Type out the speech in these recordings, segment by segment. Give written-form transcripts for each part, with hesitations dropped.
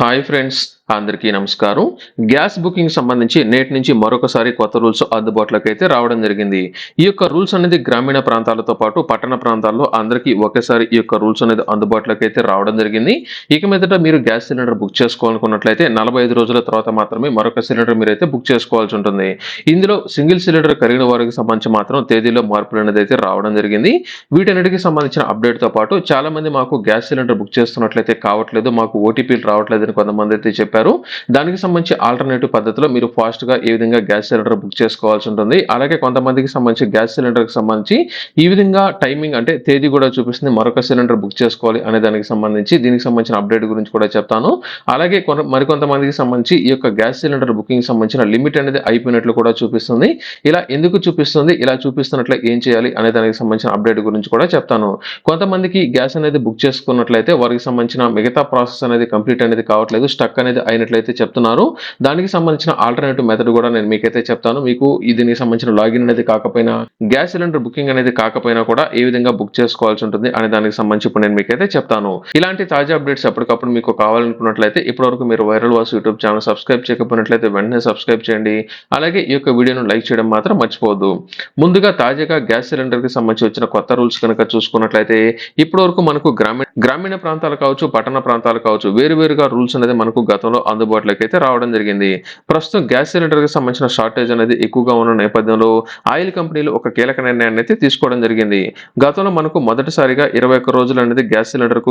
Hi friends, అందరికీ నమస్కారం. Gas booking సంబంధించి నేటి నుంచి మరొకసారి కొత్త రూల్స్ అందుబాటులోకి అయితే రావడం జరిగింది. ఈ యొక్క రూల్స్ అనేది గ్రామీణ ప్రాంతాలతో పాటు పట్టణ ప్రాంతాల్లో అందరికీ ఒకేసారి ఈ యొక్క రూల్స్ అనేది అందుబాటులోకి అయితే రావడం జరిగింది. ఇక మీదట మీరు గ్యాస్ సిలిండర్ బుక్ చేసుకోవాలనుకున్నట్లయితే 45 రోజుల తర్వాత మాత్రమే మరొక సిలిండర్ మీరైతే బుక్ చేసుకోవాల్సి ఉంటుంది. ఇందులో సింగిల్ సిలిండర్ కలిగిన వారికి సంబంధించి మాత్రం తేదీలో మార్పులు అనేది అయితే రావడం జరిగింది. వీటన్నిటికి సంబంధించిన అప్డేట్తో పాటు చాలా మంది మాకు గ్యాస్ సిలిండర్ బుక్ చేస్తున్నట్లయితే కావట్లేదు, మాకు ఓటీపీలు రావట్లేదు అని కొంతమంది అయితే చెప్పారు. దానికి సంబంధించి ఆల్టర్నేటివ్ పద్ధతిలో మీరు ఫాస్ట్ గా ఏ విధంగా గ్యాస్ సిలిండర్ బుక్ చేసుకోవాల్సి ఉంటుంది. అలాగే కొంతమందికి సంబంధించి గ్యాస్ సిలిండర్ కి సంబంధించి ఈ విధంగా టైమింగ్ అంటే తేదీ కూడా చూపిస్తుంది, మరొక సిలిండర్ బుక్ చేసుకోవాలి అనే దానికి సంబంధించి దీనికి సంబంధించిన అప్డేట్ గురించి కూడా చెప్తాను. అలాగే మరికొంతమందికి సంబంధించి ఈ యొక్క గ్యాస్ సిలిండర్ బుకింగ్ సంబంధించిన లిమిట్ అనేది అయిపోయినట్లు కూడా చూపిస్తుంది. ఇలా ఎందుకు చూపిస్తుంది, ఇలా చూపిస్తున్నట్లే ఏం చేయాలి అనే దానికి సంబంధించిన అప్డేట్ గురించి కూడా చెప్తాను. కొంతమందికి గ్యాస్ అనేది బుక్ చేసుకున్నట్లయితే వారికి సంబంధించిన మిగతా ప్రాసెస్ అనేది కంప్లీట్ అనేది కావట్లేదు, స్టక్ అనేది అయినట్లయితే చెప్తున్నారు. దానికి సంబంధించిన ఆల్టర్నేటివ్ మెథడ్ కూడా నేను మీకైతే చెప్తాను. మీకు దీనికి సంబంధించిన లాగిన్ అనేది కాకపోయినా, గ్యాస్ సిలిండర్ బుకింగ్ అనేది కాకపోయినా కూడా ఏ విధంగా బుక్ చేసుకోవాల్సి ఉంటుంది అనే దానికి సంబంధించి ఇప్పుడు నేను మీకైతే చెప్తాను. ఇలాంటి తాజా అప్డేట్స్ ఎప్పటికప్పుడు మీకు కావాలనుకున్నట్లయితే ఇప్పటివరకు మీరు వైరల్ వాస్ యూట్యూబ్ ఛానల్ సబ్స్క్రైబ్ చేయకపోయినట్లయితే వెంటనే సబ్స్క్రైబ్ చేయండి. అలాగే ఈ యొక్క వీడియోను లైక్ చేయడం మాత్రం మర్చిపోవద్దు. ముందుగా తాజాగా గ్యాస్ సిలిండర్ కి సంబంధించి వచ్చిన కొత్త రూల్స్ కనుక చూసుకున్నట్లయితే ఇప్పటివరకు మనకు గ్రామీణ ప్రాంతాలు కావచ్చు, పట్టణ ప్రాంతాలు కావచ్చు, వేరువేరుగా రూల్స్ అనేది మనకు గతంలో అందుబాటులోకి అయితే రావడం జరిగింది. ప్రస్తుతం గ్యాస్ సిలిండర్ కి సంబంధించిన షార్టేజ్ అనేది ఎక్కువగా ఉన్న నేపథ్యంలో ఆయిల్ కంపెనీలు ఒక కీలక నిర్ణయాన్ని అయితే తీసుకోవడం జరిగింది. గతంలో మనకు మొదటిసారిగా 21 రోజులు అనేది గ్యాస్ సిలిండర్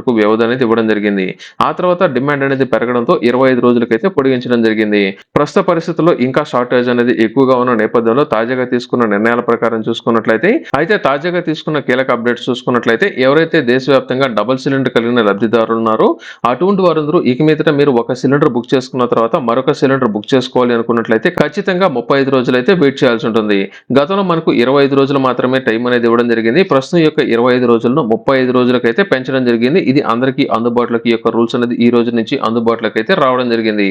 కు వ్యవధి అనేది ఇవ్వడం జరిగింది. ఆ తర్వాత డిమాండ్ అనేది పెరగడంతో 25 రోజులకైతే పొడిగించడం జరిగింది. ప్రస్తుత పరిస్థితుల్లో ఇంకా షార్టేజ్ అనేది ఎక్కువగా ఉన్న నేపథ్యంలో తాజాగా తీసుకున్న నిర్ణయాల ప్రకారం చూసుకున్నట్లయితే తాజాగా తీసుకున్న కీలక అప్డేట్స్ చూసుకున్నట్లయితే ఎవరైతే దేశవ్యాప్తంగా డబుల్ సిలిండర్ కలిగిన లబ్ధిదారులు ఉన్నారో అటువంటి వారందరూ ఇక మీదట మీరు ఒక సిలిండర్ బుక్ చేసుకున్న తర్వాత మరొక సిలిండర్ బుక్ చేసుకోవాలి అనుకున్నట్లయితే ఖచ్చితంగా 35 రోజులు అయితే వెయిట్ చేయాల్సి ఉంటుంది. గతంలో మనకు 25 రోజులు మాత్రమే టైం అనేది ఇవ్వడం జరిగింది. ప్రస్తుతం ఈ యొక్క 25 రోజులను 35 రోజులకైతే పెంచడం జరిగింది. ఇది అందరికీ అందుబాటులోకి ఈ యొక్క రూల్స్ అనేది ఈ రోజు నుంచి అందుబాటులోకి అయితే రావడం జరిగింది.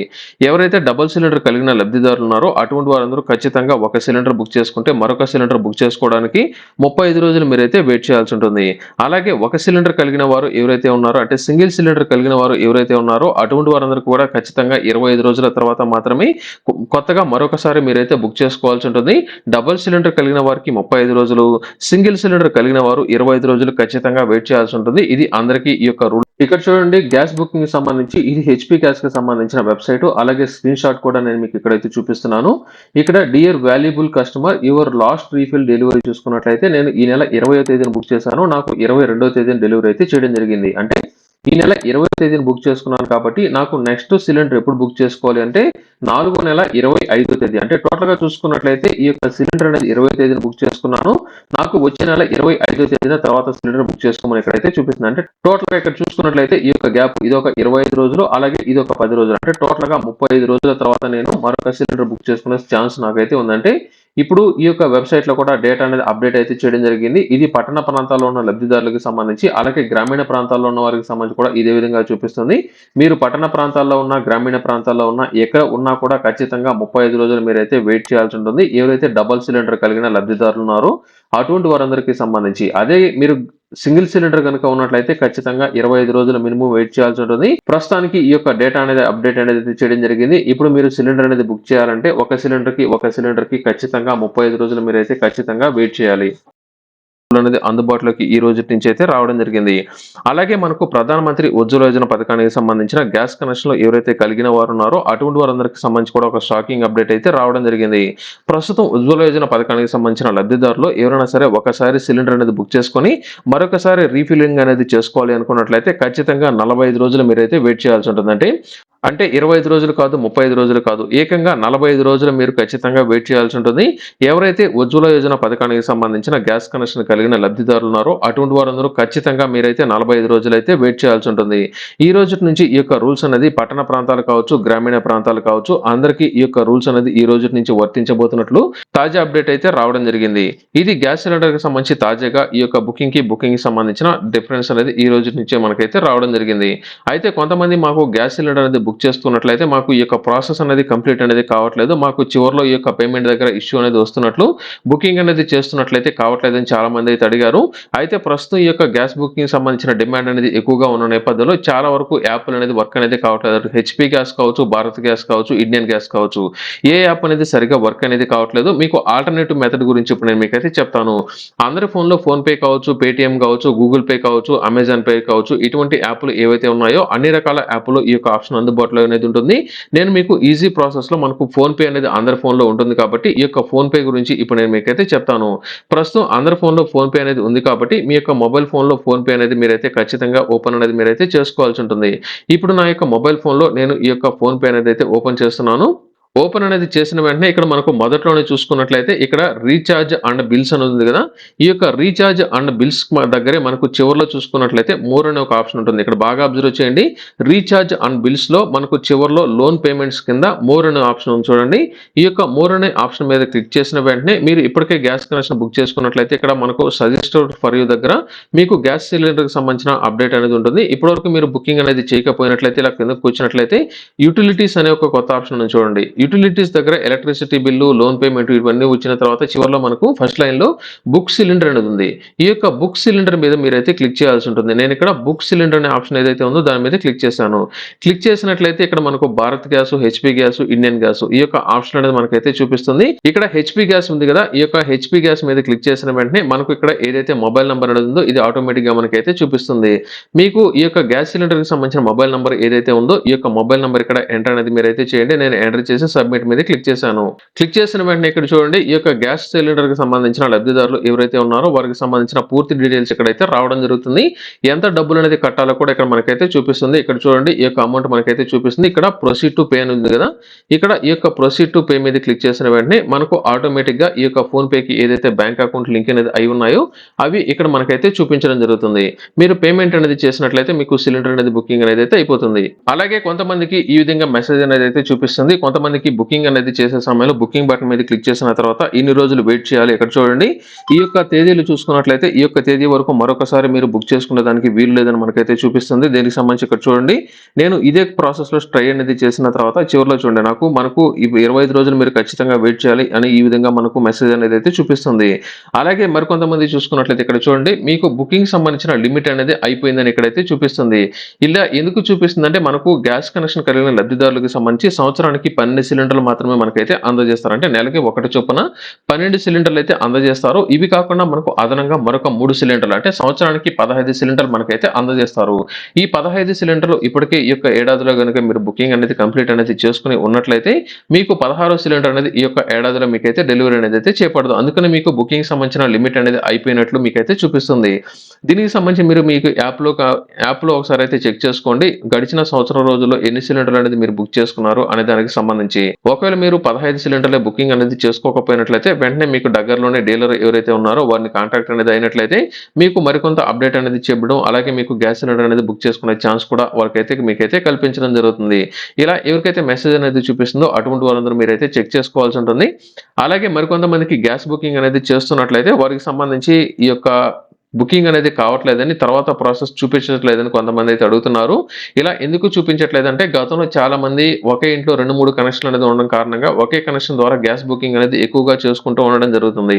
ఎవరైతే డబుల్ సిలిండర్ కలిగిన లబ్ధిదారులు ఉన్నారో అటువంటి వారందరూ ఖచ్చితంగా ఒక సిలిండర్ బుక్ చేసుకుంటే మరొక సిలిండర్ బుక్ చేసుకోవడానికి 35 రోజులు మీరైతే వెయిట్ చేయాల్సి ఉంటుంది. అలాగే ఒక సిలిండర్ కలిగిన వారు ఎవరైతే ఉన్నారో అంటే సింగిల్ సిలిండర్ కలిగిన వారు ఎవరైతే ఉన్నారో అటువంటి వారందరూ కూడా ఖచ్చితంగా 25 రోజుల తర్వాత మాత్రమే కొత్తగా మరొకసారి మీరైతే బుక్ చేసుకోవాల్సి ఉంటుంది. డబుల్ సిలిండర్ కలిగిన వారికి 35 రోజులు, సింగిల్ సిలిండర్ కలిగిన వారు 25 రోజులు ఖచ్చితంగా వెయిట్ చేయాల్సి ఉంటుంది. ఇది అందరికీ ఈ యొక్క రూల్. ఇక్కడ చూడండి, గ్యాస్ బుకింగ్ సంబంధించి ఇది హెచ్పి గ్యాస్ కి సంబంధించిన వెబ్సైట్, అలాగే స్క్రీన్ షాట్ కూడా నేను మీకు ఇక్కడైతే చూపిస్తున్నాను. ఇక్కడ dear valuable customer your last refill delivery చూసుకున్నట్లయితే నేను ఈ నెల 20వ తేదీన బుక్ చేశాను, నాకు 22వ తేదీన డెలివరీ అయితే చేయడం జరిగింది. అంటే ఈ నెల 20వ తేదీన బుక్ చేసుకున్నాను కాబట్టి నాకు నెక్స్ట్ సిలిండర్ ఎప్పుడు బుక్ చేసుకోవాలి అంటే 4వ నెల 25వ తేదీ. అంటే టోటల్ గా చూసుకున్నట్లయితే ఈ యొక్క సిలిండర్ అనేది 20వ తేదీన బుక్ చేసుకున్నాను, నాకు వచ్చే నెల 25వ తేదీన తర్వాత సిలిండర్ బుక్ చేసుకోమని ఇక్కడైతే చూపిస్తుంది. అంటే టోటల్ గా ఇక్కడ చూసుకున్నట్లయితే ఈ యొక్క గ్యాప్ ఇది ఒక 25 రోజులు, అలాగే ఇది ఒక 10 రోజులు, అంటే టోటల్ గా 35 రోజుల తర్వాత నేను మరొక సిలిండర్ బుక్ చేసుకునే ఛాన్స్ నాకైతే ఉందంటే ఇప్పుడు ఈ యొక్క వెబ్సైట్ లో కూడా డేటా అనేది అప్డేట్ అయితే చేయడం జరిగింది. ఇది పట్టణ ప్రాంతాల్లో ఉన్న లబ్ధిదారులకు సంబంధించి, అలాగే గ్రామీణ ప్రాంతాల్లో ఉన్న వారికి సంబంధించి కూడా ఇదే విధంగా చూపిస్తుంది. మీరు పట్టణ ప్రాంతాల్లో ఉన్న, గ్రామీణ ప్రాంతాల్లో ఉన్న, ఎక్కడ ఉన్నా కూడా ఖచ్చితంగా 35 రోజులు మీరైతే వెయిట్ చేయాల్సి ఉంటుంది. ఎవరైతే డబుల్ సిలిండర్ కలిగిన లబ్ధిదారులు ఉన్నారో అటువంటి వారందరికీ సంబంధించి. అదే మీరు సింగిల్ సిలిండర్ కనుక ఉన్నట్లయితే ఖచ్చితంగా 25 రోజులు మినిమం వెయిట్ చేయాల్సి ఉంటుంది. ప్రస్తుతానికి ఈ యొక్క డేటా అనేది అప్డేట్ అనేది చేయడం జరిగింది. ఇప్పుడు మీరు సిలిండర్ అనేది బుక్ చేయాలంటే ఒక సిలిండర్ కి ఖచ్చితంగా 35 రోజులు మీరైతే ఖచ్చితంగా వెయిట్ చేయాలి అనేది అందుబాటులోకి ఈ రోజు నుంచి అయితే రావడం జరిగింది. అలాగే మనకు ప్రధానమంత్రి ఉజ్వల యోజన పథకానికి సంబంధించిన గ్యాస్ కనెక్షన్ ఎవరైతే కలిగిన వారు ఉన్నారో అటువంటి వారందరికీ సంబంధించి కూడా ఒక షాకింగ్ అప్డేట్ అయితే రావడం జరిగింది. ప్రస్తుతం ఉజ్వల యోజన పథకానికి సంబంధించిన లబ్ధిదారులు ఎవరైనా సరే ఒకసారి సిలిండర్ అనేది బుక్ చేసుకొని మరొకసారి రీఫిల్లింగ్ అనేది చేసుకోవాలి అనుకున్నట్లయితే ఖచ్చితంగా 45 రోజులు మీరైతే వెయిట్ చేయాల్సి ఉంటుంది. అంటే 25 రోజులు కాదు, 35 రోజులు కాదు, ఏకంగా 45 రోజులు మీరు ఖచ్చితంగా వెయిట్ చేయాల్సి ఉంటుంది. ఎవరైతే ఉజ్వల యోజన పథకానికి సంబంధించిన గ్యాస్ కనెక్షన్ కలిగిన లబ్ధిదారులు ఉన్నారో అటువంటి వారందరూ ఖచ్చితంగా మీరైతే 45 రోజులు అయితే వెయిట్ చేయాల్సి ఉంటుంది. ఈ రోజు నుంచి ఈ యొక్క రూల్స్ అనేది పట్టణ ప్రాంతాలు కావచ్చు, గ్రామీణ ప్రాంతాలు కావచ్చు, అందరికీ ఈ యొక్క రూల్స్ అనేది ఈ రోజు నుంచి వర్తించబోతున్నట్లు తాజా అప్డేట్ అయితే రావడం జరిగింది. ఇది గ్యాస్ సిలిండర్ కి సంబంధించి తాజాగా ఈ యొక్క బుకింగ్ కి సంబంధించిన డిఫరెన్స్ అనేది ఈ రోజు నుంచే మనకైతే రావడం జరిగింది. అయితే కొంతమంది మాకు గ్యాస్ సిలిండర్ అనేది బుక్ చేస్తున్నట్లయితే మాకు ఈ యొక్క ప్రాసెస్ అనేది కంప్లీట్ అనేది కావట్లేదు, మాకు చివరిలో ఈ యొక్క పేమెంట్ దగ్గర ఇష్యూ అనేది వస్తున్నట్లు, బుకింగ్ అనేది చేస్తున్నట్లయితే కావట్లేదని చాలా మంది అయితే అడిగారు. అయితే ప్రస్తుతం ఈ యొక్క గ్యాస్ బుకింగ్ సంబంధించిన డిమాండ్ అనేది ఎక్కువగా ఉన్న నేపథ్యంలో చాలా వరకు యాప్లు అనేది వర్క్ అనేది కావట్లేదు. హెచ్పి గ్యాస్ కావచ్చు, భారత్ గ్యాస్ కావచ్చు, ఇండియన్ గ్యాస్ కావచ్చు, ఏ యాప్ అనేది సరిగా వర్క్ అనేది కావట్లేదు. మీకు ఆల్టర్నేటివ్ మెథడ్ గురించి ఇప్పుడు నేను మీకైతే చెప్తాను. అందరి ఫోన్లో ఫోన్ పే కావచ్చు, పేటిఎం కావచ్చు, గూగుల్ పే కావచ్చు, అమెజాన్ పే కావచ్చు, ఇటువంటి యాప్లు ఏవైతే ఉన్నాయో అన్ని రకాల యాప్లు ఈ యొక్క ఆప్షన్ అందుబాటులో అనేది ఉంటుంది. నేను మీకు ఈజీ ప్రాసెస్ లో మనకు ఫోన్ పే అనేది అందరి ఫోన్లో ఉంటుంది కాబట్టి ఈ యొక్క ఫోన్ పే గురించి ఇప్పుడు నేను మీకైతే చెప్తాను. ప్రస్తుతం అందరి ఫోన్లో ఫోన్ పే అనేది ఉంది కాబట్టి మీ యొక్క మొబైల్ ఫోన్లో ఫోన్ పే అనేది మీరైతే ఖచ్చితంగా ఓపెన్ అనేది మీరైతే చేసుకోవాల్సి ఉంటుంది. ఇప్పుడు నా యొక్క మొబైల్ ఫోన్లో నేను ఈ యొక్క ఫోన్ పే అనేది అయితే ఓపెన్ చేస్తున్నాను. ఓపెన్ అనేది చేసిన వెంటనే ఇక్కడ మనకు మొదట్లోనే చూసుకున్నట్లయితే ఇక్కడ రీఛార్జ్ అండ్ బిల్స్ అని ఉంది కదా, ఈ యొక్క రీఛార్జ్ అండ్ బిల్స్ దగ్గరే మనకు చివరిలో చూసుకున్నట్లయితే మోర్ అనే ఒక ఆప్షన్ ఉంటుంది. ఇక్కడ బాగా అబ్జర్వ్ చేయండి, రీఛార్జ్ అండ్ బిల్స్ లో మనకు చివరిలో లోన్ పేమెంట్స్ కింద మోర్ అనే ఆప్షన్ ఉంది చూడండి. ఈ యొక్క మోర్ అనే ఆప్షన్ మీద క్లిక్ చేసిన వెంటనే మీరు ఇప్పటికే గ్యాస్ కనెక్షన్ బుక్ చేసుకున్నట్లయితే ఇక్కడ మనకు సజెస్టెడ్ ఫర్ యూ దగ్గర మీకు గ్యాస్ సిలిండర్ కి సంబంధించిన అప్డేట్ అనేది ఉంటుంది. ఇప్పటివరకు మీరు బుకింగ్ అనేది చేయకపోయినట్లయితే ఇలా కిందకు కూర్చున్నట్లయితే యూటిలిటీస్ అనే ఒక కొత్త ఆప్షన్ ఉంది చూడండి. యూటిలిటీస్ దగ్గర ఎలక్ట్రిసిటీ బిల్లు, లోన్ పేమెంట్ ఇవన్నీ వచ్చిన తర్వాత చివరిలో మనకు ఫస్ట్ లైన్ లో బుక్ సిలిండర్ అనేది ఉంది. ఈ యొక్క బుక్ సిలిండర్ మీద మీరైతే క్లిక్ చేయాల్సి ఉంటుంది. నేను ఇక్కడ బుక్ సిలిండర్ అనే ఆప్షన్ ఏదైతే ఉందో దాని మీద క్లిక్ చేశాను. క్లిక్ చేసినట్లయితే ఇక్కడ మనకు Bharat gas, HP gas, Indian gas ఈ యొక్క ఆప్షన్ అనేది మనకైతే చూపిస్తుంది. ఇక్కడ హెచ్పి గ్యాస్ ఉంది కదా, ఈ యొక్క హెచ్పి గ్యాస్ మీద క్లిక్ చేసిన వెంటనే మనకు ఇక్కడ ఏదైతే మొబైల్ నంబర్ అనేది ఉందో ఇది ఆటోమేటిక్ గా మనకైతే చూపిస్తుంది. మీకు ఈ యొక్క గ్యాస్ సిలిండర్ కి సంబంధించిన మొబైల్ నంబర్ ఏదైతే ఉందో ఈ యొక్క మొబైల్ నంబర్ ఇక్కడ ఎంటర్ అనేది మీరైతే చేయండి. నేను ఎంటర్ చేసి సబ్మిట్ మీద క్లిక్ చేశాను. క్లిక్ చేసిన వెంటనే ఇక్కడ చూడండి, ఈ యొక్క గ్యాస్ సిలిండర్ కి సంబంధించిన లబ్ధిదారులు ఎవరైతే ఉన్నారో వారికి సంబంధించిన పూర్తి డీటెయిల్స్ ఇక్కడైతే రావడం జరుగుతుంది. ఎంత డబ్బులు అనేది కట్టాలో కూడా ఇక్కడ మనకైతే చూపిస్తుంది. ఇక్కడ చూడండి, ఈ యొక్క అమౌంట్ మనకైతే చూపిస్తుంది. ఇక్కడ ప్రొసీడ్ టు పే అని ఉంది కదా, ఇక్కడ ఈ యొక్క ప్రొసీడ్ టు పే మీద క్లిక్ చేసిన వెంటనే మనకు ఆటోమేటిక్ గా ఈ యొక్క ఫోన్ పే కి ఏదైతే బ్యాంక్ అకౌంట్ లింక్ అనేది అయి ఉన్నాయో అవి ఇక్కడ మనకైతే చూపించడం జరుగుతుంది. మీరు పేమెంట్ అనేది చేసినట్లయితే మీకు సిలిండర్ అనేది బుకింగ్ అనేది అయితే అయిపోతుంది. అలాగే కొంతమందికి ఈ విధంగా మెసేజ్ అనేది అయితే చూపిస్తుంది. కొంతమందికి బుకింగ్ అనేది చేసే సమయంలో బుకింగ్ బటన్ మీద క్లిక్ చేసిన తర్వాత ఇన్ని రోజులు వెయిట్ చేయాలి. ఇక్కడ చూడండి, ఈ యొక్క తేదీలు చూసుకున్నట్లయితే ఈ యొక్క తేదీ వరకు మరొకసారి మీరు బుక్ చేసుకునే దానికి వీలు లేదని మనకైతే చూపిస్తుంది. దీనికి సంబంధించి ఇక్కడ చూడండి, నేను ఇదే ప్రాసెస్ లో ట్రై అనేది చేసిన తర్వాత చివరిలో చూడండి మనకు 25 రోజులు మీరు ఖచ్చితంగా వెయిట్ చేయాలి అని ఈ విధంగా మనకు మెసేజ్ అనేది అయితే చూపిస్తుంది. అలాగే మరికొంతమంది చూసుకున్నట్లయితే ఇక్కడ చూడండి, మీకు బుకింగ్ సంబంధించిన లిమిట్ అనేది అయిపోయిందని ఇక్కడైతే చూపిస్తుంది. ఇలా ఎందుకు చూపిస్తుంది అంటే మనకు గ్యాస్ కనెక్షన్ కలిగిన లబ్ధిదారులకు సంబంధించి సంవత్సరానికి 12 సిలిండర్లు మాత్రమే మనకైతే అందజేస్తారు. అంటే నెలకి ఒకటి చొప్పున 12 సిలిండర్లు అయితే అందజేస్తారు. ఇవి కాకుండా మనకు అదనంగా మరొక 3 సిలిండర్లు అంటే సంవత్సరానికి 15 సిలిండర్లు మనకైతే అందజేస్తారు. ఈ 15 సిలిండర్లు ఇప్పటికే ఈ యొక్క ఏడాదిలో కనుక మీరు బుకింగ్ అనేది కంప్లీట్ అనేది చేసుకుని ఉన్నట్లయితే మీకు 16వ సిలిండర్ అనేది ఈ యొక్క ఏడాదిలో మీకైతే డెలివరీ అనేది అయితే చేపడదు. అందుకని మీకు బుకింగ్ సంబంధించిన లిమిట్ అనేది అయిపోయినట్లు మీకైతే చూపిస్తుంది. దీనికి సంబంధించి మీరు మీకు యాప్లో ఒకసారి అయితే చెక్ చేసుకోండి, గడిచిన సంవత్సరం రోజుల్లో ఎన్ని సిలిండర్లు అనేది మీరు బుక్ చేసుకున్నారు అనే దానికి సంబంధించి. ఒకవేళ మీరు 15 సిలిండర్ల బుకింగ్ అనేది చేసుకోకపోయినట్లయితే వెంటనే మీకు దగ్గరలోనే డీలర్ ఎవరైతే ఉన్నారో వారిని కాంటాక్ట్ అనేది అయినట్లయితే మీకు మరికొంత అప్డేట్ అనేది చెప్పడం, అలాగే మీకు గ్యాస్ సిలిండర్ అనేది బుక్ చేసుకునే ఛాన్స్ కూడా వారికైతే మీకైతే కల్పించడం జరుగుతుంది. ఇలా ఎవరికైతే మెసేజ్ అనేది చూపిస్తుందో అటువంటి వాళ్ళందరూ మీరైతే చెక్ చేసుకోవాల్సి ఉంటుంది. అలాగే మరికొంతమందికి గ్యాస్ బుకింగ్ అనేది చేస్తున్నట్లయితే వారికి సంబంధించి ఈ యొక్క బుకింగ్ అనేది కావట్లేదని, తర్వాత ప్రాసెస్ చూపించట్లేదని కొంతమంది అయితే అడుగుతున్నారు. ఇలా ఎందుకు చూపించట్లేదంటే గతంలో చాలా మంది ఒకే ఇంట్లో 2-3 కనెక్షన్లు అనేది ఉండడం కారణంగా ఒకే కనెక్షన్ ద్వారా గ్యాస్ బుకింగ్ అనేది ఎక్కువగా చేసుకుంటూ ఉండడం జరుగుతుంది.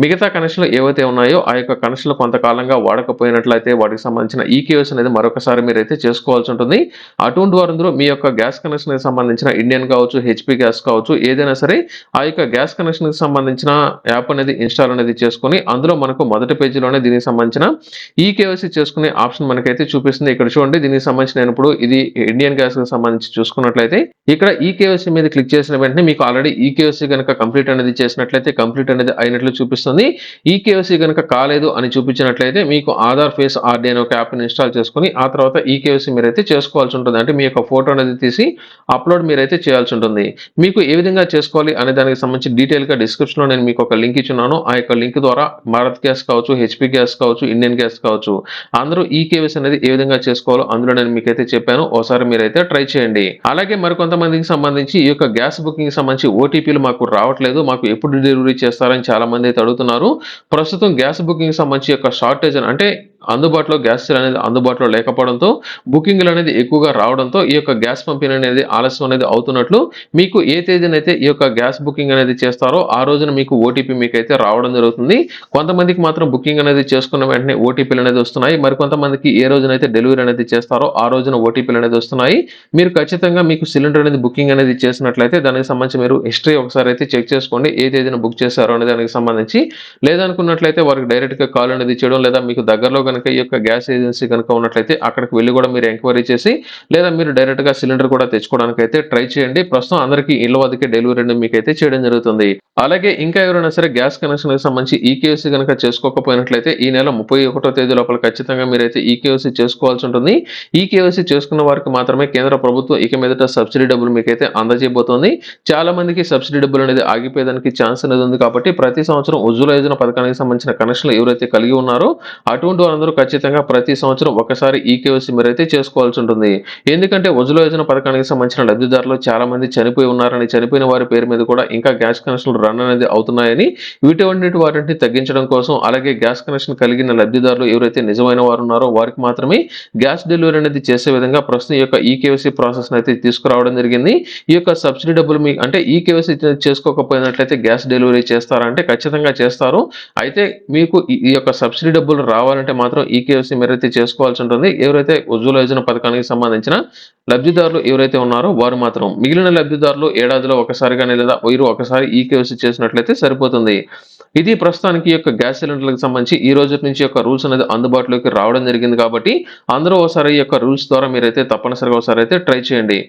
మిగతా కనెక్షన్లు ఏవైతే ఉన్నాయో ఆ యొక్క కనెక్షన్లు కొంతకాలంగా వాడకపోయినట్లయితే వాటికి సంబంధించిన ఈకేఎస్ అనేది మరొకసారి మీరైతే చేసుకోవాల్సి ఉంటుంది. అటువంటి వారందరూ మీ యొక్క గ్యాస్ కనెక్షన్ కి సంబంధించిన ఇండియన్ కావచ్చు, హెచ్పి గ్యాస్ కావచ్చు, ఏదైనా సరే ఆ యొక్క గ్యాస్ కనెక్షన్ కి సంబంధించిన యాప్ అనేది ఇన్స్టాల్ అనేది చేసుకొని అందులో మనకు మొదటి పేజీలోనే దీనికి సంబంధించిన ఈకేవైసీ చేసుకునే ఆప్షన్ మనకైతే చూపిస్తుంది. ఇక్కడ చూడండి, దీనికి సంబంధించి నేను ఇప్పుడు ఇది ఇండియన్ గ్యాస్ కి సంబంధించి చూసుకున్నట్లయితే ఇక్కడ ఈకేవైసీ మీద క్లిక్ చేసిన వెంటనే మీకు ఆల్రెడీ ఈకేవైసీ కనుక కంప్లీట్ అనేది చేసినట్లయితే కంప్లీట్ అనేది అయినట్లు చూపిస్తుంది. ఈకేవైసీ కనుక కాలేదు అని చూపించినట్లయితే మీకు ఆధార్ ఫేస్ ఆర్డీ అనే ఒక యాప్ ఇన్స్టాల్ చేసుకుని ఆ తర్వాత ఈకేవైసీ మీరైతే చేసుకోవాల్సి ఉంటుంది. అంటే మీ యొక్క ఫోటో అనేది తీసి అప్లోడ్ మీరైతే చేయాల్సి ఉంటుంది. మీకు ఏ విధంగా చేసుకోవాలి అనే దానికి సంబంధించి డీటెయిల్ గా డిస్క్రిప్షన్ లో నేను మీకు ఒక లింక్ ఇచ్చున్నాను. ఆ యొక్క లింక్ ద్వారా భారత్ గ్యాస్ కావచ్చు, హెచ్పి గ్యాస్ కావచ్చు, ఇండియన్ గ్యాస్ కావచ్చు, అందరూ ఈకేవైసీ అనేది ఏ విధంగా చేసుకోవాలో అందులో నేను మీకైతే చెప్పాను. ఒకసారి మీరైతే ట్రై చేయండి. అలాగే మరికొంతమందికి సంబంధించి ఈ యొక్క గ్యాస్ బుకింగ్ సంబంధించి ఓటీపీలు మాకు రావట్లేదు, మాకు ఎప్పుడు డెలివరీ చేస్తారని చాలా మంది అయితే అడుగుతున్నారు. ప్రస్తుతం గ్యాస్ బుకింగ్ సంబంధించి యొక్క షార్టేజ్ అంటే అందుబాటులో గ్యాస్ అనేది అందుబాటులో లేకపోవడంతో బుకింగ్‌లు అనేది ఎక్కువగా రావడంతో ఈ యొక్క గ్యాస్ పంపిణీ అనేది ఆలస్యం అనేది అవుతున్నట్లు మీకు ఏ తేదీనైతే ఈ యొక్క గ్యాస్ బుకింగ్ అనేది చేస్తారో ఆ రోజున మీకు ఓటీపీ మీకైతే రావడం జరుగుతుంది. కొంతమందికి మాత్రం బుకింగ్ అనేది చేసుకున్న వెంటనే ఓటీపీలు అనేది వస్తున్నాయి. మరికొంతమందికి ఏ రోజునైతే డెలివరీ అనేది చేస్తారో ఆ రోజున ఓటీపీలు అనేది వస్తున్నాయి. మీరు ఖచ్చితంగా మీకు సిలిండర్ అనేది బుకింగ్ అనేది చేసినట్లయితే దానికి సంబంధించి మీరు హిస్టరీ ఒకసారి అయితే చెక్ చేసుకోండి. ఏ తేదీన బుక్ చేశారో అనే దానికి సంబంధించి. లేదనుకున్నట్లయితే వారికి డైరెక్ట్‌గా కాల్ అనేది చేయడం లేదా మీకు దగ్గరలో గనుక ఈ యొక్క గ్యాస్ ఏజెన్సీ గనుక ఉన్నట్లయితే అక్కడికి వెళ్లి కూడా మీరు ఎంక్వైరీ చేసి లేదా మీరు డైరెక్ట్‌గా సిలిండర్ కూడా తెచ్చుకోవడానికైతే ట్రై చేయండి. ప్రస్తుతం అందరికీ ఇళ్ల వద్దకే డెలివరీ అనేది మీకైతే చేయడం జరుగుతుంది. అలాగే ఇంకా ఎవరైనా సరే గ్యాస్ కనెక్షన్‌కి సంబంధించి ఈకేవైసీ గనుక చేసుకోకపోయినట్లయితే ఈ నెల 31వ తేదీ లోపల ఖచ్చితంగా మీరైతే ఈకేవైసీ చేసుకోవాల్సి ఉంటుంది. ఈకేవైసీ చేసుకున్న వారికి మాత్రమే కేంద్ర ప్రభుత్వం ఇక మీదట సబ్సిడీ డబ్బులు మీకైతే అందజేయబోతోంది. చాలా మందికి సబ్సిడీ డబ్బులు అనేది ఆగిపోయేదానికి ఛాన్స్ అనేది ఉంది కాబట్టి ప్రతి సంవత్సరం ఉజ్వల యోజన పథకానికి సంబంధించిన కనెక్షన్లు ఎవరైతే కలిగి ఉన్నారో అటువంటి వారందరూ ఖచ్చితంగా ప్రతి సంవత్సరం ఒకసారి ఈకేవైసీ మీరైతే చేసుకోవాల్సి ఉంటుంది. ఎందుకంటే ఉజ్వల యోజన పథకానికి సంబంధించిన లబ్ధిదారులు చాలా మంది చనిపోయి ఉన్నారని, చనిపోయిన వారి పేరు మీద కూడా ఇంకా గ్యాస్ కనెక్షన్లు రన్ అనేది అవుతున్నాయని, వాటిని తగ్గించడం కోసం అలాగే గ్యాస్ కనెక్షన్ కలిగిన లబ్ధిదారులు ఎవరైతే నిజమైన వారు ఉన్నారో వారికి మాత్రమే గ్యాస్ డెలివరీ అనేది చేసే విధంగా ప్రస్తుతం ఈ యొక్క ఈకేవైసీ ప్రాసెస్ అయితే తీసుకురావడం జరిగింది. ఈ యొక్క సబ్సిడీ డబ్బులు మీ అంటే ఈకేవైసీ చేసుకోకపోయినట్లయితే గ్యాస్ డెలివరీ చేస్తారా అంటే ఖచ్చితంగా చేస్తారు. అయితే మీకు ఈ యొక్క సబ్సిడీ డబ్బులు రావాలంటే మాత్రం ఈకేవైసీ మీరైతే చేసుకోవాల్సి ఉంటుంది. ఎవరైతే ఉజ్వల యోజన పథకానికి సంబంధించిన లబ్ధిదారులు ఎవరైతే ఉన్నారో వారు మాత్రం. మిగిలిన లబ్ధిదారులు ఏడాదిలో ఒకసారి గాని లేదా వీరు ఒకసారి ఈకేవైసీ చేసినట్లయితే సరిపోతుంది. ఇది ప్రస్తుతానికి ఈ యొక్క గ్యాస్ సిలిండర్లకు సంబంధించి ఈ రోజు నుంచి యొక్క రూల్స్ అనేది అందుబాటులోకి రావడం జరిగింది కాబట్టి అందరూ ఒకసారి ఈ యొక్క రూల్స్ ద్వారా మీరైతే తప్పనిసరిగా ఒకసారి అయితే ట్రై చేయండి.